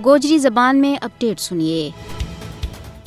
گوجری زبان میں اپڈیٹ سنیے۔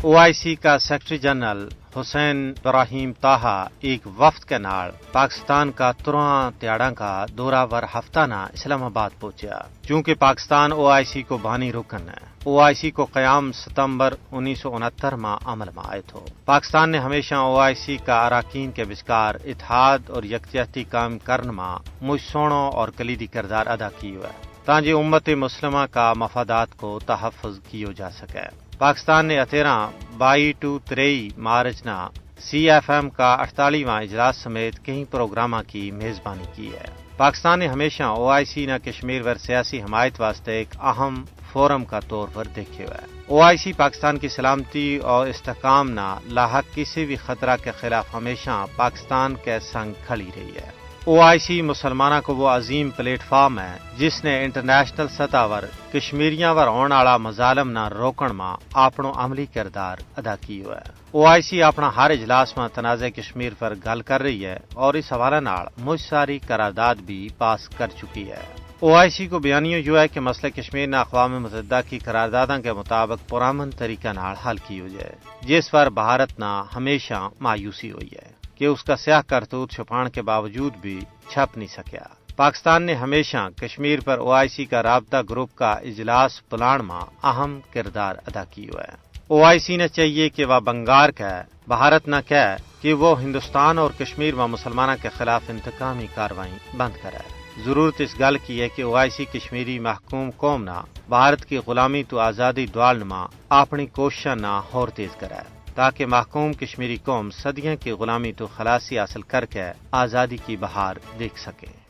OIC کا سیکرٹری جنرل حسین ابراہیم طاہا ایک وفد کے نال پاکستان کا 13 تیاڑاں کا دورہ ور ہفتانہ اسلام آباد پہنچا۔ چونکہ پاکستان OIC کو بانی رکن ہے، OIC کو قیام ستمبر 1969 میں عمل میں آئے تھو۔ پاکستان نے ہمیشہ OIC کا اراکین کے بچکار اتحاد اور یکجہتی قائم کرنے میں مجھ سوڑوں اور کلیدی کردار ادا کی ہے تاکہ امت مسلمہ کا مفادات کو تحفظ کیو جا سکے۔ پاکستان نے 22-23 مارچ نا CFM کا 48واں اجلاس سمیت کئی پروگراموں کی میزبانی کی ہے۔ پاکستان نے ہمیشہ OIC نہ کشمیر ور سیاسی حمایت واسطے ایک اہم فورم کا طور پر دیکھے ہوئے ہے۔ OIC پاکستان کی سلامتی اور استحکام نہ لاحق کسی بھی خطرہ کے خلاف ہمیشہ پاکستان کے سنگ کھڑی رہی ہے۔ OIC مسلمانوں کو وہ عظیم پلیٹ فارم ہے جس نے انٹرنیشنل سطح پر کشمیریاں ور ہونے والا مظالم نہ روکن میں اپنو عملی کردار ادا کی ہوا ہے۔ OIC اپنا ہر اجلاس میں تنازع کشمیر پر گل کر رہی ہے اور اس حوالے نال مجھ ساری قرارداد بھی پاس کر چکی ہے۔ OIC کو بیانیوں جو ہے کہ مسئلہ کشمیر نہ اقوام متحدہ کی قراردادوں کے مطابق پرامن طریقہ نال حل کی ہو جائے، جس پر بھارت نہ ہمیشہ مایوسی ہوئی ہے کہ اس کا سیاہ کرتوت چھپان کے باوجود بھی چھپ نہیں سکیا۔ پاکستان نے ہمیشہ کشمیر پر OIC کا رابطہ گروپ کا اجلاس پلان میں اہم کردار ادا کی ہوا ہے۔ OIC نے چاہیے کہ وہ بنگار کہے، بھارت نہ کہے کہ وہ ہندوستان اور کشمیر میں مسلمانوں کے خلاف انتقامی کارروائی بند کرے۔ ضرورت اس گل کی ہے کہ OIC کشمیری محکوم قوم نہ بھارت کی غلامی تو آزادی دوالن میں اپنی کوششاں نہ اور تیز کرے تاکہ محکوم کشمیری قوم صدیوں کی غلامی تو خلاصی حاصل کر کے آزادی کی بہار دیکھ سکے۔